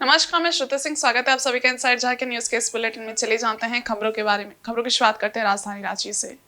नमस्कार, मैं श्रुति सिंह। स्वागत है आप सभी का इनसाइड जहां के न्यूज के इस बुलेटिन में। चले जानते हैं खबरों के बारे में। खबरों की शुरुआत करते हैं राजधानी रांची से।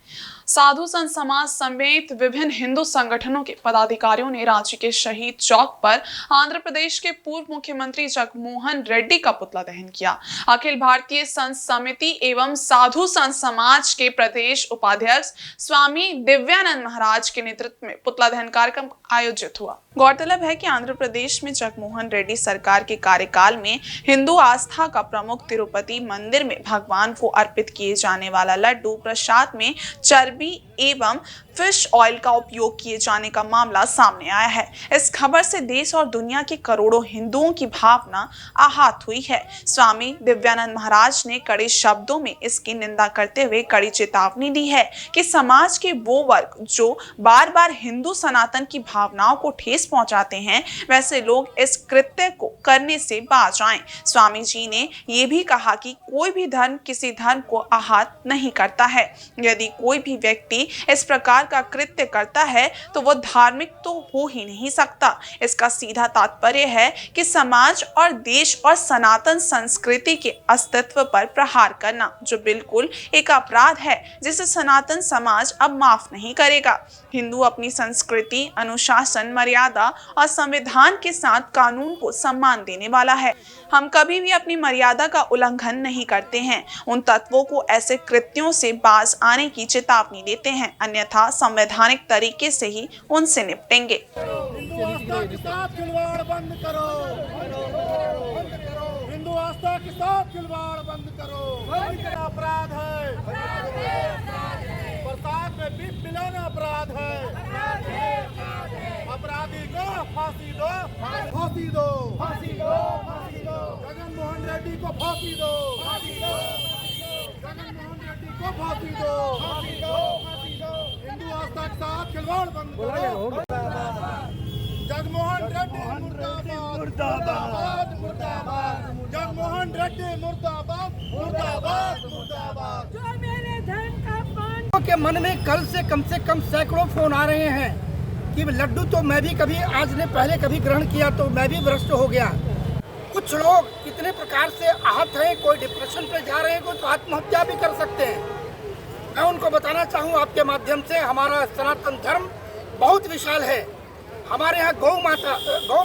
साधु संत समाज समेत विभिन्न हिंदू संगठनों के पदाधिकारियों ने रांची के शहीद चौक पर आंध्र प्रदेश के पूर्व मुख्यमंत्री जगनमोहन रेड्डी का पुतला दहन किया। अखिल भारतीय संत समिति एवं साधु संत समाज के प्रदेश उपाध्यक्ष स्वामी दिव्यानंद महाराज के नेतृत्व में पुतला दहन कार्यक्रम आयोजित हुआ। गौरतलब है कि आंध्र प्रदेश में जगनमोहन रेड्डी सरकार के कार्यकाल में हिंदू आस्था का प्रमुख तिरुपति मंदिर में भगवान को अर्पित किए जाने वाला लड्डू प्रसाद में चर्बी एवं फिश ऑयल का उपयोग किए जाने का मामला सामने आया है। इस खबर से देश और दुनिया के करोड़ों हिंदुओं की भावना आहत हुई है। स्वामी दिव्यानंद महाराज ने कड़े शब्दों में इसकी निंदा करते हुए कड़ी चेतावनी दी है कि समाज के वो वर्ग जो बार बार हिंदू सनातन की भावनाओं को ठेस पहुंचाते हैं, वैसे लोग इस कृत्य को करने से बाज आएं। स्वामी जी ने ये भी कहा कि कोई भी धर्म किसी धर्म को आहत नहीं करता है। यदि कोई भी व्यक्ति इस प्रकार का कृत्य करता है तो वो धार्मिक तो हो ही नहीं सकता। इसका सीधा तात्पर्य है कि समाज और देश और सनातन संस्कृति के अस्तित्व पर प्रहार करना, जो बिल्कुल एक अपराध है जिसे सनातन समाज अब माफ नहीं करेगा। हिंदू अपनी संस्कृति, अनुशासन, मर्यादा और संविधान के साथ कानून को सम्मान देने वाला है। हम कभी भी अपनी मर्यादा का उल्लंघन नहीं करते हैं। उन तत्वों को ऐसे कृत्यों से बाज आने की चेतावनी देते हैं, अन्यथा संवैधानिक तरीके से ही उनसे निपटेंगे। हिंदू आस्था के साथ खिलवाड़ बंद करो। हिंदू आस्था के साथ खिलवाड़ बंद करो। अपराध है। प्रसाद में बीफ मिलाना अपराध है। अपराधी को फांसी दो, फांसी दो, फांसी दो, फांसी दो। जगनमोहन रेड्डी को फांसी दो, फांसी दो। जगनमोहन रेड्डी को फांसी दो, फांसी दो, फांसी दो। हिंदू आस्था के साथ खिलवाड़ बंद करो। जगनमोहन रेड्डी मुर्दाबाद, मुर्दाबाद। जगनमोहन रेड्डी मुर्दाबाद, मुर्दाबाद, मुर्दाबाद। जो मेरे धन का पान के मन में कल से कम सैकड़ों फोन आ रहे हैं कि लड्डू तो मैं भी कभी आज ने पहले कभी ग्रहण किया तो मैं भी भ्रष्ट हो गया। कुछ लोग कितने प्रकार से आहत हैं, कोई डिप्रेशन पे जा रहे हैं, कोई तो आत्महत्या भी कर सकते हैं। मैं उनको बताना चाहूँ आपके माध्यम से, हमारा सनातन धर्म बहुत विशाल है। हमारे यहाँ गौ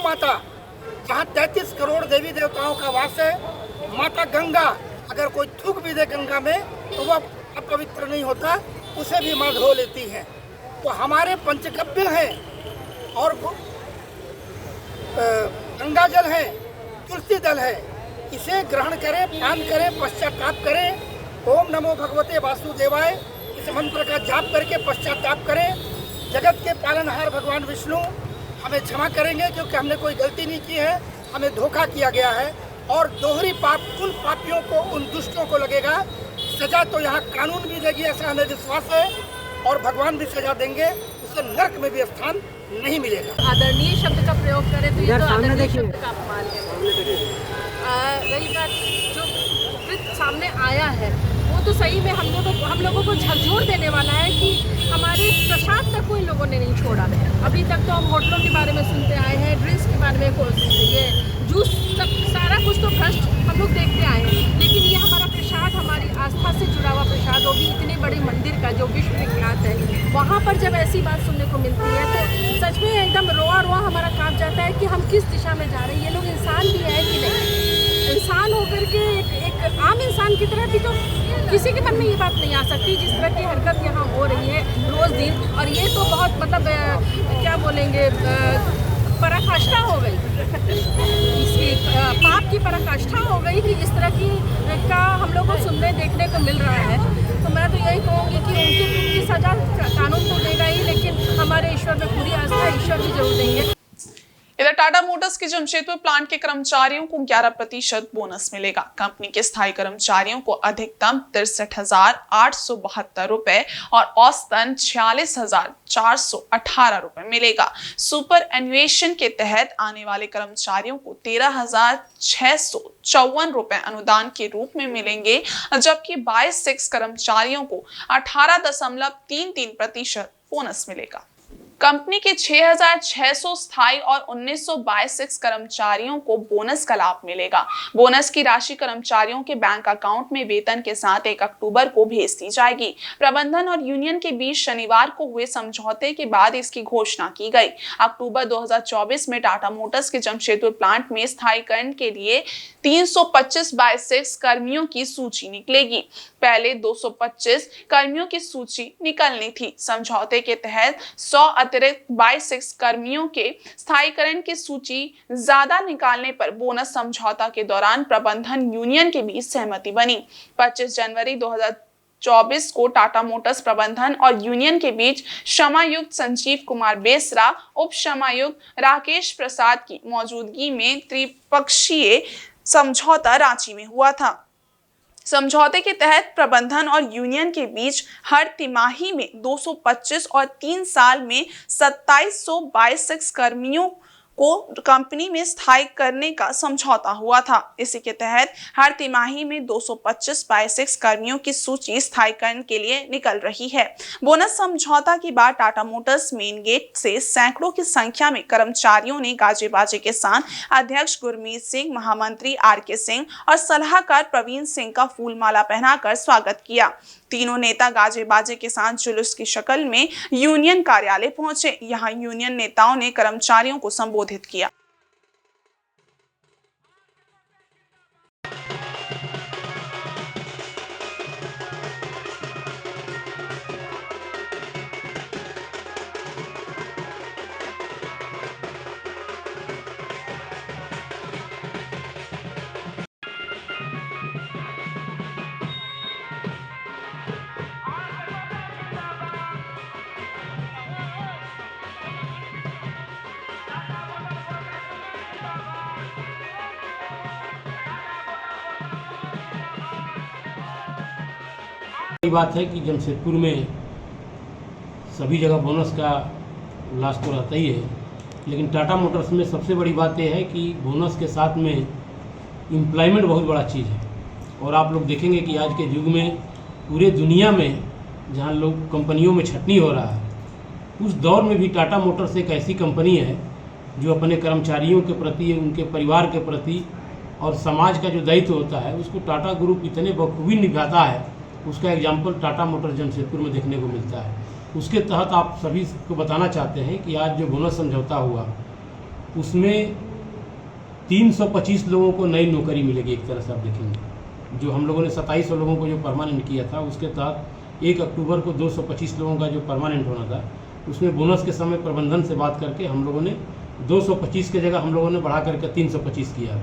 माता जहाँ 33 करोड़ देवी देवताओं का वास है। माता गंगा, अगर कोई थूक भी दे गंगा में तो वह अपवित्र नहीं होता, उसे भी माँ धो लेती है। तो हमारे पंचगव्य हैं और गंगा जल है, तुलसी दल है। इसे ग्रहण करें, पान करें, पश्चाताप करें। ओम नमो भगवते वासुदेवाय इस मंत्र का जाप करके पश्चाताप करें। जगत के पालनहार भगवान विष्णु हमें क्षमा करेंगे, क्योंकि हमने कोई गलती नहीं की है, हमें धोखा किया गया है। और दोहरी पाप उन पापियों को, उन दुष्टों को लगेगा। सजा तो यहाँ कानून भी देगी, ऐसा हमें विश्वास है, और भगवान भी सजा देंगे, उसे नरक में भी स्थान नहीं मिलेगा। आदरणीय शब्द का प्रयोग करें तो ये तो आदरणीय शब्द का अपमान है। रही बात जो कृत्य सामने आया है वो तो सही में हम लोगों को झकझोर देने वाला है कि हमारे प्रसाद तक कोई लोगों ने नहीं छोड़ा है। अभी तक तो हम होटलों के बारे में सुनते आए हैं, ड्रिंक्स के बारे में, ये जूस तक सारा कुछ तो भ्रष्ट हम लोग देखते आए हैं। लेकिन ये हमारा प्रसाद, हमारी आस्था से जुड़ा हुआ प्रसाद, वो भी इतने बड़े मंदिर का जो विश्व विख्यात है, वहाँ पर जब ऐसी बात सुनने को मिलती है तो सच में एकदम रोआ हमारा कांप जाता है कि हम किस दिशा में जा रहे हैं। ये लोग इंसान भी है कि नहीं? इंसान होकर के एक आम इंसान की तरह भी तो किसी के मन में ये बात नहीं आ सकती जिस तरह की हरकत यहाँ हो रही है रोज दिन। और ये तो बहुत मतलब क्या बोलेंगे, पराकाष्ठा हो गई, इसकी पाप की पराकाष्ठा हो गई कि इस तरह की का हम लोग को सुनने देखने को मिल रहा है। तो मैं तो यही कहूँगी कि उनकी सजा कानून तो देगा ही, लेकिन हमारे ईश्वर में पूरी आस्था ईश्वर भी जरूर देंगे। इधर टाटा मोटर्स के जमशेदपुर प्लांट के कर्मचारियों को 11% बोनस मिलेगा। कंपनी के स्थायी कर्मचारियों को अधिकतम 63,872 रुपए और औसतन 46,418 रुपए मिलेगा। सुपर एन्युएशन के तहत आने वाले कर्मचारियों को 13,654 रुपए अनुदान के रूप में मिलेंगे, जबकि 22 कर्मचारियों को 18.33% बोनस मिलेगा। कंपनी के 6,600 स्थायी और 1,922 कर्मचारियों को बोनस का लाभ मिलेगा। बोनस की राशि कर्मचारियों के बैंक अकाउंट में वेतन के साथ 1 अक्टूबर को भेज दी जाएगी। प्रबंधन और यूनियन के बीच शनिवार को हुए समझौते के बाद इसकी घोषणा की गई। अक्टूबर 2024 में टाटा मोटर्स के जमशेदपुर प्लांट में स्थायीकरण के लिए 325/6 कर्मियों की सूची निकलेगी। पहले 225 कर्मियों की सूची निकलनी थी। समझौते के तहत 100 अतिरिक्त 22 कर्मियों के स्थायीकरण की सूची ज्यादा निकालने पर बोनस समझौता के दौरान प्रबंधन यूनियन के बीच सहमति बनी। 25 जनवरी 2024 को टाटा मोटर्स प्रबंधन और यूनियन के बीच क्षमायुक्त संजीव कुमार बेसरा, उप क्षमायुक्त राकेश प्रसाद की मौजूदगी में त्रिपक्षीय समझौता रांची में हुआ था। समझौते के तहत प्रबंधन और यूनियन के बीच हर तिमाही में 225 और 3 साल में 2722 कर्मियों को कंपनी में स्थायी करने का समझौता हुआ था। इसी के तहत हर तिमाही में 225/6 कर्मियों की सूची स्थायीकरण के लिए निकल रही है। बोनस समझौता के बाद टाटा मोटर्स मेन गेट से सैकड़ों की संख्या में कर्मचारियों ने गाजे बाजे के साथ अध्यक्ष गुरमीत सिंह, महामंत्री RK सिंह और सलाहकार प्रवीण सिंह का फूलमाला पहनाकर स्वागत किया। तीनों नेता गाजे बाजे के साथ जुलूस की शक्ल में यूनियन कार्यालय पहुंचे। यहां यूनियन नेताओं ने कर्मचारियों को संबोधित किया। बड़ी बात है कि जमशेदपुर में सभी जगह बोनस का लाभ तो रहता ही है, लेकिन टाटा मोटर्स में सबसे बड़ी बात यह है कि बोनस के साथ में एम्प्लॉयमेंट बहुत बड़ा चीज़ है। और आप लोग देखेंगे कि आज के युग में पूरे दुनिया में जहां लोग कंपनियों में छटनी हो रहा है, उस दौर में भी टाटा मोटर्स एक ऐसी कंपनी है जो अपने कर्मचारियों के प्रति, उनके परिवार के प्रति और समाज का जो दायित्व होता है उसको टाटा ग्रुप इतने बखूबी निभाता है। उसका एग्जाम्पल टाटा मोटर्स जमशेदपुर में देखने को मिलता है। उसके तहत आप सभी को बताना चाहते हैं कि आज जो बोनस समझौता हुआ उसमें 325 लोगों को नई नौकरी मिलेगी। एक तरह से आप देखेंगे जो हम लोगों ने 2700 लोगों को जो परमानेंट किया था, उसके तहत 1 अक्टूबर को 225 लोगों का जो परमानेंट होना था, उसमें बोनस के समय प्रबंधन से बात करके हम लोगों ने 225 की जगह हम लोगों ने बढ़ा करके 325 किया।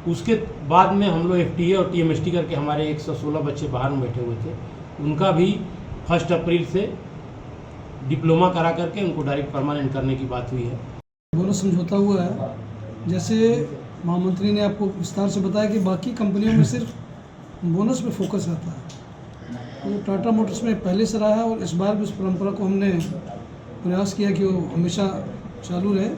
उसके बाद में हम लोग FTA और TMST करके हमारे 116 बच्चे बाहर में बैठे हुए थे, उनका भी 1 अप्रैल से डिप्लोमा करा करके उनको डायरेक्ट परमानेंट करने की बात हुई है। बोनस समझौता हुआ है, जैसे महामंत्री ने आपको विस्तार से बताया कि बाकी कंपनियों में सिर्फ बोनस पे फोकस रहता है, तो टाटा मोटर्स में पहले से रहा है और इस बार भी उस परंपरा को हमने प्रयास किया कि वो हमेशा चालू रहे,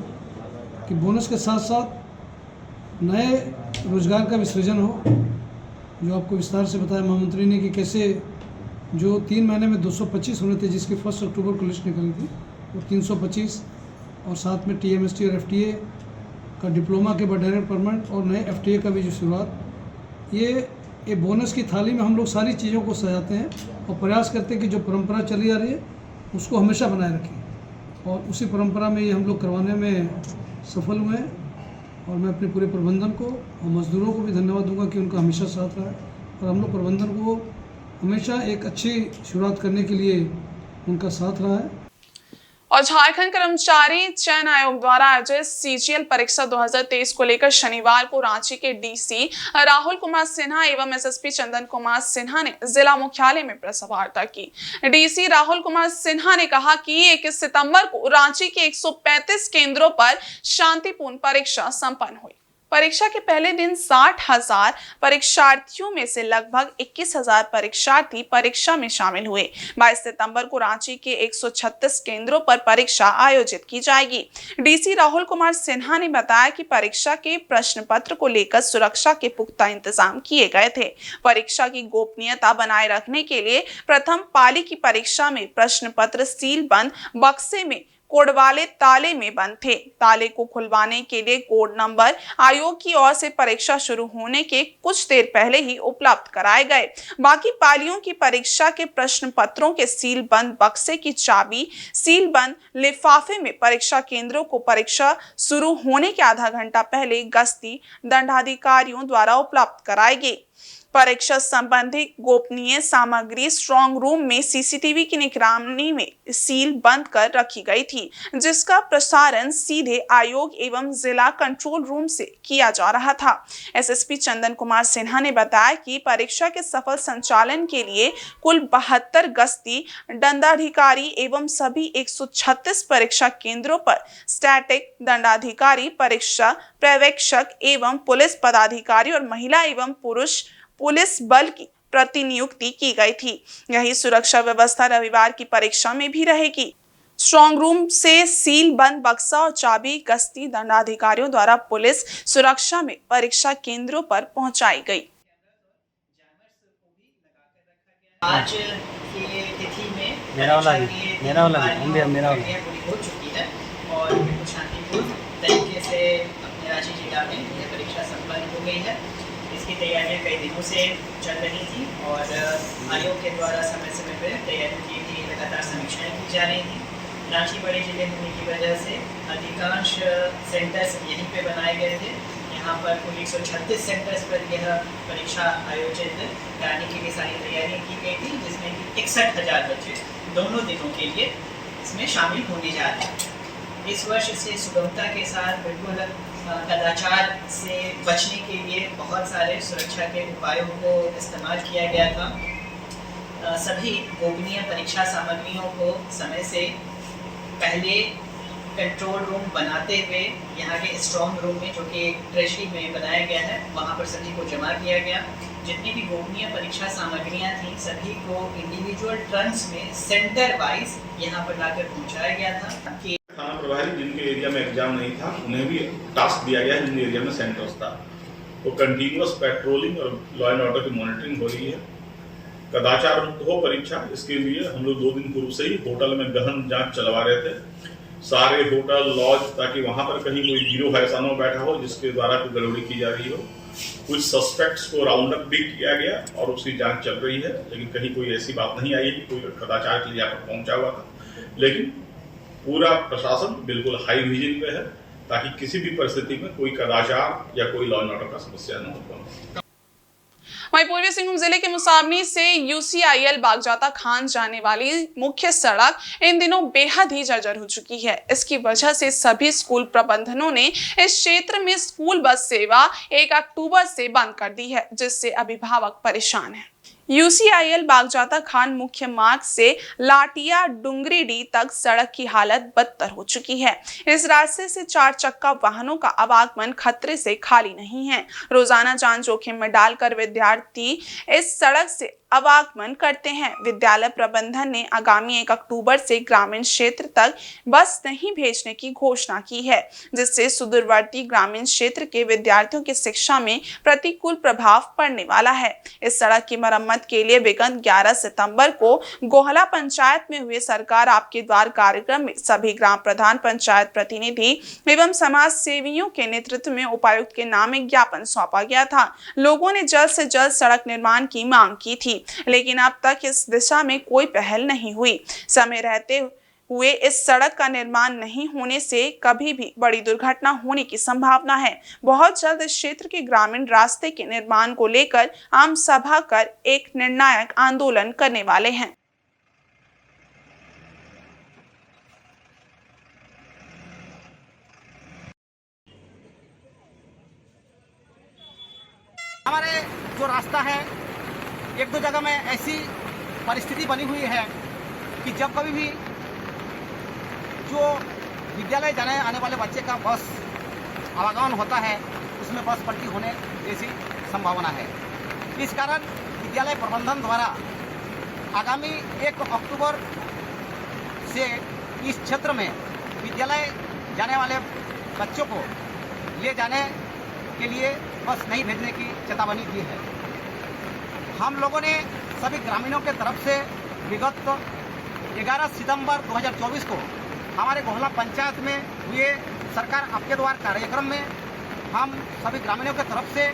कि बोनस के साथ साथ नए रोजगार का भी सृजन हो। जो आपको विस्तार से बताया महामंत्री ने कि कैसे जो 3 महीने में 225 होने थे, जिसकी 1 अक्टूबर को लिस्ट निकली थी, वो 325 और साथ में TMST और FTA का डिप्लोमा के बाद डायरेक्ट परमानेंट और नए FTA का भी जो शुरुआत, ये बोनस की थाली में हम लोग सारी चीज़ों को सजाते हैं और प्रयास करते हैं कि जो परंपरा चली आ रही है उसको हमेशा बनाए रखें, और उसी परंपरा में ये हम लोग करवाने में सफल हुए हैं। और मैं अपने पूरे प्रबंधन को और मजदूरों को भी धन्यवाद दूंगा कि उनका हमेशा साथ रहा है, और हम लोग प्रबंधन को हमेशा एक अच्छी शुरुआत करने के लिए उनका साथ रहा है। और झारखंड कर्मचारी चयन आयोग द्वारा आयोजित CGL परीक्षा 2023 को लेकर शनिवार को रांची के DC राहुल कुमार सिन्हा एवं SSP चंदन कुमार सिन्हा ने जिला मुख्यालय में प्रेस वार्ता की। DC राहुल कुमार सिन्हा ने कहा कि 21 सितंबर को रांची के 135 केंद्रों पर शांतिपूर्ण परीक्षा संपन्न हुई। परीक्षा के पहले दिन 60,000 परीक्षार्थियों में से लगभग 21,000 परीक्षार्थी परीक्षा में शामिल हुए। 22 सितंबर को रांची के 136 केंद्रों पर परीक्षा आयोजित की जाएगी। DC राहुल कुमार सिन्हा ने बताया कि परीक्षा के प्रश्न पत्र को लेकर सुरक्षा के पुख्ता इंतजाम किए गए थे। परीक्षा की गोपनीयता बनाए रखने के लिए प्रथम पाली की परीक्षा में प्रश्न पत्र सील बंद बक्से में कोड वाले ताले में बंद थे। ताले को खुलवाने के लिए कोड नंबर आयोग की ओर से परीक्षा शुरू होने के कुछ देर पहले ही उपलब्ध कराए गए। बाकी पालियों की परीक्षा के प्रश्न पत्रों के सील बंद बक्से की चाबी सील बंद लिफाफे में परीक्षा केंद्रों को परीक्षा शुरू होने के आधा घंटा पहले गश्ती दंडाधिकारियों द्वारा उपलब्ध कराई गई। परीक्षा संबंधी गोपनीय सामग्री स्ट्रांग रूम में सीसीटीवी की निगरानी में सील बंद कर रखी गई थी, जिसका प्रसारण सीधे आयोग एवं जिला कंट्रोल रूम से किया जा रहा था। एसएसपी चंदन कुमार सिन्हा ने बताया कि परीक्षा के सफल संचालन के लिए कुल 72 गश्ती दंडाधिकारी एवं सभी 136 परीक्षा केंद्रों पर स्टैटिक दंडाधिकारी, परीक्षा पर्यवेक्षक एवं पुलिस पदाधिकारी और महिला एवं पुरुष पुलिस बल की प्रतिनियुक्ति की गई थी। यही सुरक्षा व्यवस्था रविवार की परीक्षा में भी रहेगी। स्ट्रांग रूम से सील बंद बक्सा और चाबी गश्ती दंडाधिकारियों द्वारा पुलिस सुरक्षा में परीक्षा केंद्रों पर पहुंचाई गई। आज की तिथि में मेरा वाला हो चुकी है और बिल्कुल शांतिपूर्ण तरीके से अपने रांची जिला में यह परीक्षा संपन्न हो गई है। इसकी तैयारियां कई दिनों से चल रही थी और आयोग के द्वारा समय समय पर तैयारियों की भी लगातार समीक्षाएं की जा रही थी। रांची बड़े जिले होने की वजह से अधिकांश सेंटर्स यहीं पे बनाए गए थे। यहाँ पर कुल 136 सेंटर्स पर यह परीक्षा आयोजित कराने के लिए सारी तैयारियां की गई थी, जिसमें कि 61,000 बच्चे दोनों दिनों के लिए इसमें शामिल होने जा रहे हैं। इस वर्ष से सुगमता के साथ बिल्कुल कदाचार से बचने के लिए बहुत सारे सुरक्षा के उपायों को इस्तेमाल किया गया था। सभी गोपनीय परीक्षा सामग्रियों को समय से पहले कंट्रोल रूम बनाते हुए यहाँ के स्ट्रांग रूम में, जो कि ट्रेजरी में बनाया गया है, वहाँ पर सभी को जमा किया गया। जितनी भी गोपनीय परीक्षा सामग्रियाँ थीं सभी को इंडिविजुअल ट्रंक्स में सेंटर वाइज यहाँ पर लाकर पहुँचाया गया था कि थाना प्रभारी जिनके एरिया में एग्जाम नहीं था उन्हें भी टास्क दिया गया जिन एरिया में सेंटर्स था। तो कंटिन्यूअस पेट्रोलिंग और लॉ एंड ऑर्डर की मॉनिटरिंग हो रही है। कदाचार मुक्त हो परीक्षा, इसके लिए हम लोग 2 दिन पूर्व से ही होटल में गहन जांच चलवा रहे थे। सारे होटल लॉज, ताकि वहां पर कहीं कोई गिरोह ऐसा न बैठा हो जिसके द्वारा कोई गड़बड़ी की जा रही हो। कुछ सस्पेक्ट्स को राउंड अप भी किया गया और उसकी जांच चल रही है, लेकिन कहीं कोई ऐसी बात नहीं आई कि कोई कदाचार के लिए यहाँ पर पहुंचा हुआ था। लेकिन पूरा प्रशासन बिल्कुल हाई विजन पे है ताकि किसी भी परिस्थिति में कोई कदाचार या कोई लॉ एंड ऑर्डर का समस्या न हो। वहीं पूर्वी सिंहभूम जिले के मुसाबनी से यूसीआईएल बागजाता खान जाने वाली मुख्य सड़क इन दिनों बेहद ही जर्जर हो चुकी है। इसकी वजह से सभी स्कूल प्रबंधनों ने इस क्षेत्र में स्कूल बस सेवा 1 अक्टूबर से बंद कर दी है, जिससे अभिभावक परेशान हैं। यूसीआईएल बागजाता खान मुख्य मार्ग से लाटिया डुंगरीडी तक सड़क की हालत बदतर हो चुकी है। इस रास्ते से 4 चक्का वाहनों का आवागमन खतरे से खाली नहीं है। रोजाना जान जोखिम में डालकर विद्यार्थी इस सड़क से आवागमन करते हैं। विद्यालय प्रबंधन ने आगामी 1 अक्टूबर से ग्रामीण क्षेत्र तक बस नहीं भेजने की घोषणा की है, जिससे सुदूरवर्ती ग्रामीण क्षेत्र के विद्यार्थियों की शिक्षा में प्रतिकूल प्रभाव पड़ने वाला है। इस सड़क की मरम्मत के लिए विगत 11 सितंबर को गोहला पंचायत में हुए सरकार आपके द्वार कार्यक्रम में सभी ग्राम प्रधान, पंचायत प्रतिनिधि एवं समाज सेवियों के नेतृत्व में उपायुक्त के नाम एक ज्ञापन सौंपा गया था। लोगों ने जल्द से जल्द सड़क निर्माण की मांग की थी, लेकिन अब तक इस दिशा में कोई पहल नहीं हुई। समय रहते हुए इस सड़क का निर्माण नहीं होने से कभी भी बड़ी दुर्घटना होने की संभावना है। बहुत जल्द इस क्षेत्र के ग्रामीण रास्ते के निर्माण को लेकर आम सभा कर एक निर्णायक आंदोलन करने वाले हैं। हमारे जो रास्ता है, 1-2 जगह में ऐसी परिस्थिति बनी हुई है कि जब कभी भी जो विद्यालय जाने आने वाले बच्चे का बस आवागमन होता है उसमें बस पलटी होने जैसी संभावना है। इस कारण विद्यालय प्रबंधन द्वारा आगामी 1 अक्टूबर से इस क्षेत्र में विद्यालय जाने वाले बच्चों को ले जाने के लिए बस नहीं भेजने की चेतावनी दी है। हम लोगों ने सभी ग्रामीणों के तरफ से विगत 11 सितंबर 2024 को हमारे गोहला पंचायत में हुए सरकार आपके द्वार कार्यक्रम में हम सभी ग्रामीणों की तरफ से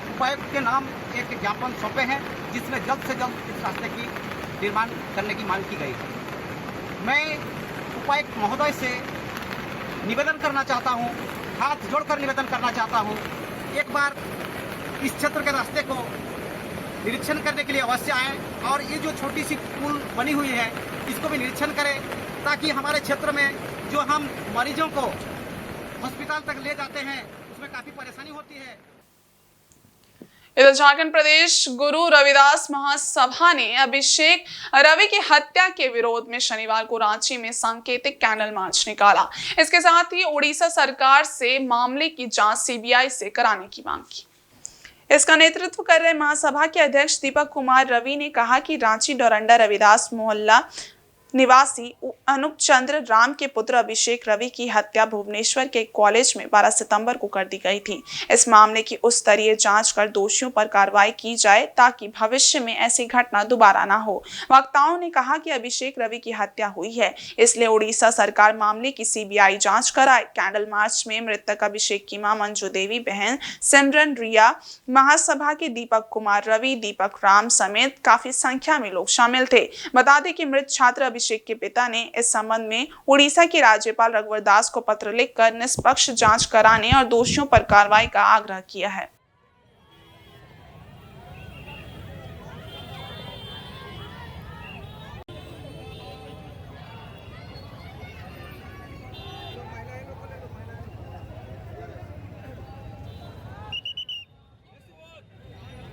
उपायुक्त के नाम एक ज्ञापन सौंपे हैं, जिसमें जल्द से जल्द इस रास्ते की निर्माण करने की मांग की गई है। मैं उपायुक्त महोदय से निवेदन करना चाहता हूं, हाथ जोड़कर निवेदन करना चाहता हूं, एक बार इस क्षेत्र के रास्ते को निरीक्षण करने के लिए अवश्य आएँ और ये जो छोटी सी पुल बनी हुई है इसको भी निरीक्षण करें, ताकि हमारे क्षेत्र में जो हम मरीजों को अस्पताल तक ले जाते हैं उसमें काफ़ी परेशानी होती है। इधर झारखंड प्रदेश गुरु रविदास महासभा ने अभिषेक रवि की हत्या के विरोध में शनिवार को रांची में सांकेतिक कैंडल मार्च निकाला। इसके साथ ही उड़ीसा सरकार से मामले की जांच सीबीआई से कराने की मांग की। इसका नेतृत्व कर रहे महासभा के अध्यक्ष दीपक कुमार रवि ने कहा कि रांची डोरंडा रविदास मोहल्ला निवासी अनूप चंद्र राम के पुत्र अभिषेक रवि की हत्या भुवनेश्वर के कॉलेज में 12 सितंबर को कर दी गई थी। इस मामले की उच्च स्तरीय जांच कर दोषियों पर कार्रवाई की जाए ताकि भविष्य में ऐसी घटना दोबारा न हो। वक्ताओं ने कहा कि अभिषेक रवि की हत्या हुई है, इसलिए उड़ीसा सरकार मामले की सीबीआई जांच कराए। कैंडल मार्च में मृतक अभिषेक की मां मंजू देवी, बहन सिमरन रिया, महासभा के दीपक कुमार रवि, दीपक राम समेत काफी संख्या में लोग शामिल थे। बता दें कि मृत छात्र अभिषेक के पिता ने इस संबंध में उड़ीसा के राज्यपाल रघुवर दास को पत्र लिखकर निष्पक्ष जांच कराने और दोषियों पर कार्रवाई का आग्रह किया है।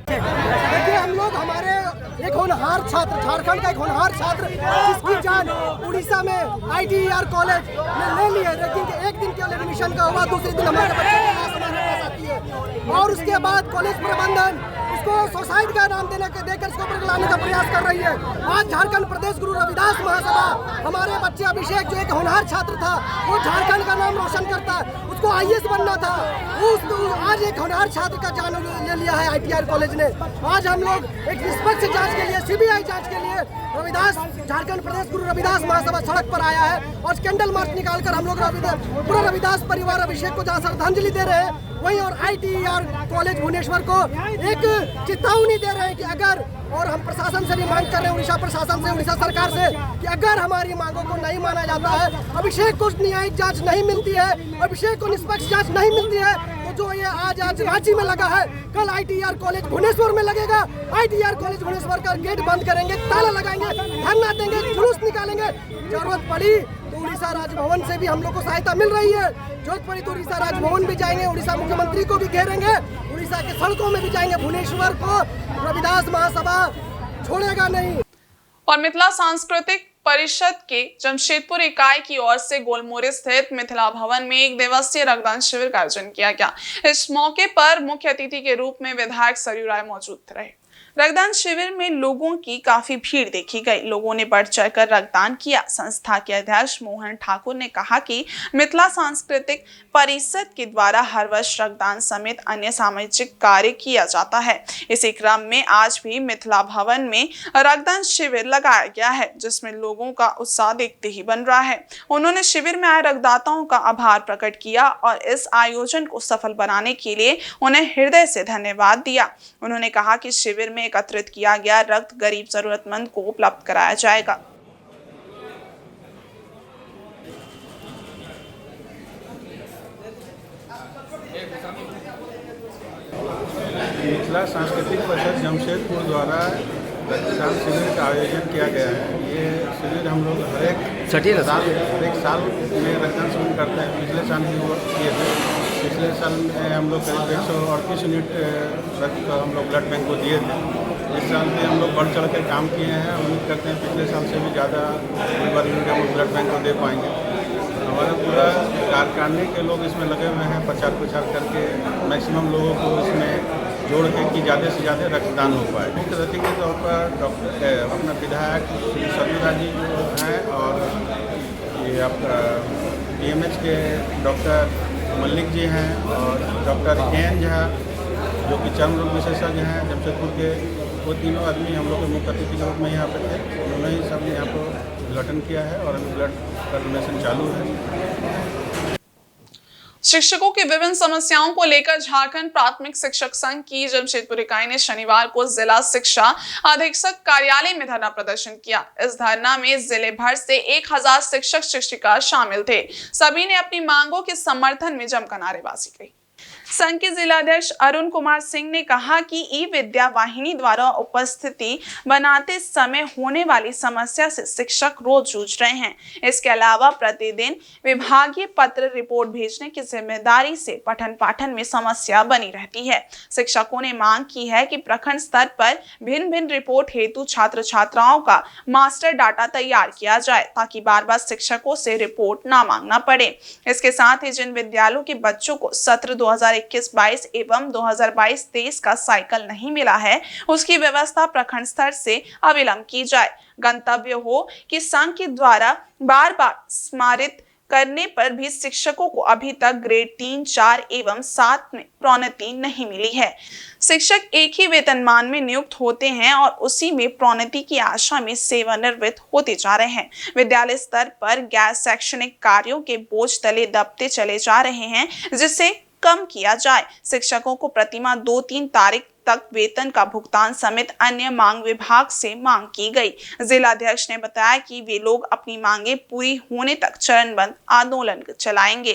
देखिए, हम लोग हमारे एक होनहार छात्र, झारखंड का एक होनहार छात्र जिसकी जान उड़ीसा में ITER कॉलेज में ले ली है, लेकिन एक दिन केवल एडमिशन का हुआ, दूसरे दिन हमारे बच्चे की लाश हमारे पास आती है और उसके बाद कॉलेज प्रबंधन उसको सुसाइड का नाम देकर इसको ऊपर लाने का प्रयास कर रही है। आज झारखंड प्रदेश गुरु रविदास महासभा हमारे बच्चे अभिषेक जो एक होनहार छात्र था, वो झारखंड का नाम रोशन करता, उसको IAS बनना था, आज एक होनहार छात्र का जान ले लिया है ITER कॉलेज ने। आज हम लोग एक निष्पक्ष जांच के लिए, सीबीआई जांच के लिए रविदास झारखंड प्रदेश गुरु रविदास महासभा सड़क पर आया है और कैंडल मार्च निकालकर हम लोग पूरा रविदास परिवार अभिषेक को जहाँ श्रद्धांजलि दे रहे हैं, वहीं और ITER कॉलेज भुवनेश्वर को एक चेतावनी दे रहे हैं कि अगर, और हम प्रशासन से भी मांग कर रहे हैं, उड़ीसा प्रशासन से, उड़ीसा सरकार से, कि अगर हमारी मांगों को नहीं माना जाता है, अभिषेक को न्यायिक जांच नहीं मिलती है, अभिषेक को निष्पक्ष जांच नहीं मिलती है, तो जो ये आज रांची में लगा है, कल ITER कॉलेज भुवनेश्वर में लगेगा। ITER कॉलेज भुवनेश्वर का गेट बंद करेंगे, ताला लगाएंगे, धरना देंगे, जुलूस निकालेंगे। जरूरत पड़ी तो उड़ीसा राजभवन से भी हम लोग को सहायता मिल रही है, जरूरत पड़ी तो उड़ीसा राजभवन भी जाएंगे, उड़ीसा मुख्यमंत्री को भी घेरेंगे, उड़ीसा के सड़कों में भी जाएंगे। भुवनेश्वर को रविदास महासभा छोड़ेगा नहीं। और मिथिला सांस्कृतिक परिषद के जमशेदपुर इकाई की ओर से गोलमोरी स्थित मिथिला भवन में एक दिवसीय रक्तदान शिविर का आयोजन किया गया। इस मौके पर मुख्य अतिथि के रूप में विधायक सरयू राय मौजूद रहे। रक्तदान शिविर में लोगों की काफी भीड़ देखी गई। लोगों ने बढ़ चढ़कर रक्तदान किया। संस्था के अध्यक्ष मोहन ठाकुर ने कहा कि मिथिला सांस्कृतिक परिषद के द्वारा हर वर्ष रक्तदान समेत अन्य सामाजिक कार्य किया जाता है। इसी क्रम में आज भी मिथिला भवन में रक्तदान शिविर लगाया गया है, जिसमें लोगों का उत्साह देखते ही बन रहा है। उन्होंने शिविर में आए रक्तदाताओं का आभार प्रकट किया और इस आयोजन को सफल बनाने के लिए उन्हें हृदय से धन्यवाद दिया। उन्होंने कहा कि शिविर में एकत्रित किया गया रक्त गरीब जरूरतमंद को उपलब्ध कराया जाएगा। मिथिला सांस्कृतिक परिषद जमशेदपुर द्वारा रक्तदान शिविर का आयोजन किया गया है। ये शिविर हम लोग हर एक साल में रक्तदान शिविर करते हैं। पिछले साल भी वो किए थे। पिछले साल में हम लोग करीब 138 यूनिट रक्त हम लोग ब्लड बैंक को दिए थे। इस साल भी हम लोग बढ़ चढ़ के काम किए हैं। उम्मीद करते हैं पिछले साल से भी ज़्यादा यूनिट हम ब्लड बैंक को दे पाएंगे। हमारा पूरा कार्यकारिणी के लोग इसमें लगे हुए हैं, प्रचार करके मैक्सिमम लोगों को इसमें जोड़ के कि ज़्यादा से ज़्यादा रक्तदान हो पाए। मुख्य अतिथि के तौर पर अपना विधायक श्री सरयू राय जी हैं और ये आपका DMH के डॉक्टर मल्लिक जी हैं और डॉक्टर KN झा जो कि चर्म रोग विशेषज्ञ हैं जमशेदपुर के। वो तीनों आदमी हम लोग के मुख्य अतिथि के रूप में यहाँ पे थे। उन्होंने ही सब यहाँ पर उद्घाटन किया है और अभी ब्लड कैलकुलेशन चालू है। शिक्षकों की विभिन्न समस्याओं को लेकर झारखंड प्राथमिक शिक्षक संघ की जमशेदपुर इकाई ने शनिवार को जिला शिक्षा अधीक्षक कार्यालय में धरना प्रदर्शन किया। इस धरना में जिले भर से 1000 शिक्षक शिक्षिका शामिल थे। सभी ने अपनी मांगों के समर्थन में जमकर नारेबाजी की। संघ के जिलाध्यक्ष अरुण कुमार सिंह ने कहा कि ई विद्या वाहिनी द्वारा उपस्थिति बनाते समय होने वाली समस्या से शिक्षक रोज जूझ रहे हैं। इसके अलावा प्रतिदिन विभागीय पत्र रिपोर्ट भेजने की जिम्मेदारी से पठन पाठन में समस्या बनी रहती है। शिक्षकों ने मांग की है कि प्रखंड स्तर पर भिन्न भिन्न रिपोर्ट हेतु छात्र छात्राओं का मास्टर डाटा तैयार किया जाए ताकि बार बार शिक्षकों से रिपोर्ट ना मांगना पड़े। इसके साथ ही जिन विद्यालयों के बच्चों को सत्र 2021-22 एवं 2022-23 का साइकिल नहीं मिला है, उसकी व्यवस्था प्रखंड स्तर से अविलंब की जाए। गंतव्य हो कि संघ के द्वारा बार बार स्मारित करने पर भी शिक्षकों को अभी तक ग्रेड 3, 4 एवं 7 में प्रोन्नति नहीं मिली है। शिक्षक एक ही वेतनमान में नियुक्त होते हैं और उसी में प्रोन्नति की आशा में सेवानिवृत्त होते जा रहे हैं। विद्यालय स्तर पर गैर शैक्षणिक कार्यों के बोझ तले दबते चले जा रहे हैं, जिसे कम किया जाए। शिक्षकों को प्रतिमाह 2-3 तारीख तक वेतन का भुगतान समेत अन्य मांग विभाग से मांग की गई। जिलाध्यक्ष ने बताया कि वे लोग अपनी मांगे पूरी होने तक चरणबद्ध आंदोलन चलाएंगे।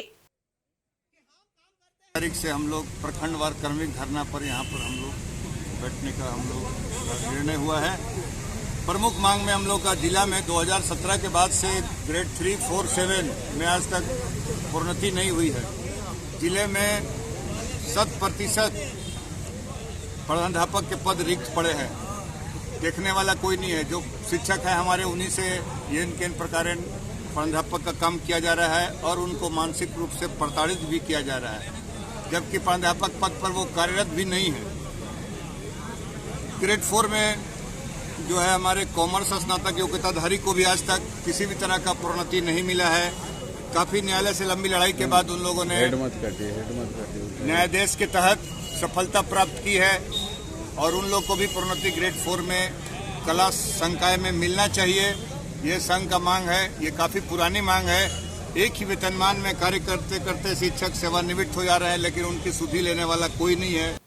तारीख से हम लोग प्रखंडवार क्रमिक धरना पर यहाँ पर हम लोग बैठने का हम लोग निर्णय हुआ है। प्रमुख मांग में हम लोग का जिला में 2017 के बाद से ग्रेड 3, 4, 7 में आज तक प्रोन्नति नहीं हुई है। जिले में 100% प्रधानाध्यापक के पद रिक्त पड़े हैं। देखने वाला कोई नहीं है। जो शिक्षक है हमारे, उन्हीं से ये प्रकार प्रधानाध्यापक का काम किया जा रहा है और उनको मानसिक रूप से प्रताड़ित भी किया जा रहा है, जबकि प्रधानाध्यापक पद पर वो कार्यरत भी नहीं है। ग्रेड 4 में जो है हमारे कॉमर्स स्नातक योग्यताधारी को भी आज तक किसी भी तरह का प्रोन्नति नहीं मिला है। काफ़ी न्यायालय से लंबी लड़ाई के बाद उन लोगों ने न्यायाधीश के तहत सफलता प्राप्त की है और उन लोग को भी प्रोन्नति ग्रेड 4 में कला संकाय में मिलना चाहिए। ये संघ का मांग है, ये काफ़ी पुरानी मांग है। एक ही वेतनमान में कार्य करते करते शिक्षक सेवानिवृत्त हो जा रहे हैं, लेकिन उनकी सुधि लेने वाला कोई नहीं है।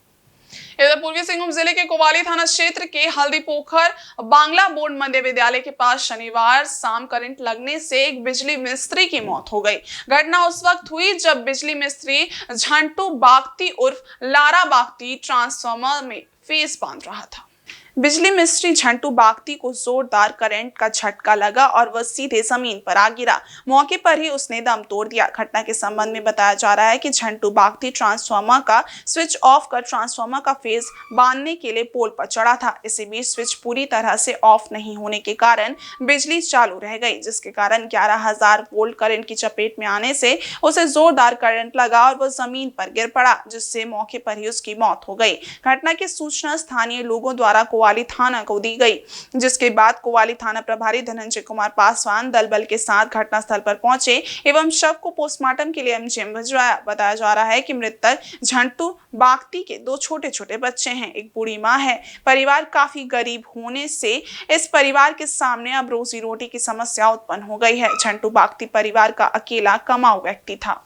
इधर पूर्वी सिंहभूम जिले के कोवाली थाना क्षेत्र के हल्दी पोखर बांग्ला बोर्ड मध्य विद्यालय के पास शनिवार शाम करंट लगने से एक बिजली मिस्त्री की मौत हो गई। घटना उस वक्त हुई जब बिजली मिस्त्री झंटू बागती उर्फ लारा बागती ट्रांसफार्मर में फेस बांध रहा था। बिजली मिस्त्री झंटू बागती को जोरदार करंट का झटका लगा और वह सीधे जमीन पर आ गिरा। मौके पर ही उसने दम तोड़ दिया। घटना के संबंध में बताया जा रहा है कि झंटू बागती ट्रांसफार्मर का स्विच ऑफ कर ट्रांसफार्मर का फेस बांधने के लिए पोल पर चढ़ा था। इसी बीच स्विच पूरी तरह से ऑफ नहीं होने के कारण बिजली चालू रह गई, जिसके कारण 11,000 वोल्ट करंट की चपेट में आने से उसे जोरदार करंट लगा और वह जमीन पर गिर पड़ा, जिससे मौके पर ही उसकी मौत हो गई। घटना की सूचना स्थानीय लोगों द्वारा कोवाली थाना को दी गई, जिसके बाद कोवाली थाना प्रभारी धनंजय कुमार पासवान दल बल के साथ घटनास्थल पर पहुंचे एवं शव को पोस्टमार्टम के लिए एमजीएम भिजवाया। बताया जा रहा है कि मृतक झंटू बागती के 2 छोटे-छोटे बच्चे हैं, एक बूढ़ी मां है। परिवार काफी गरीब होने से इस परिवार के सामने अब रोजी रोटी की समस्या उत्पन्न हो गई है। झंटू बागती परिवार का अकेला कमाऊ व्यक्ति था।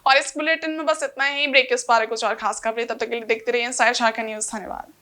और इस बुलेटिन में बस इतना ही। ब्रेक के उस पार कुछ और खास खबरें, तब तक के लिए देखते रहिए इंसाइड झारखंड न्यूज। धन्यवाद।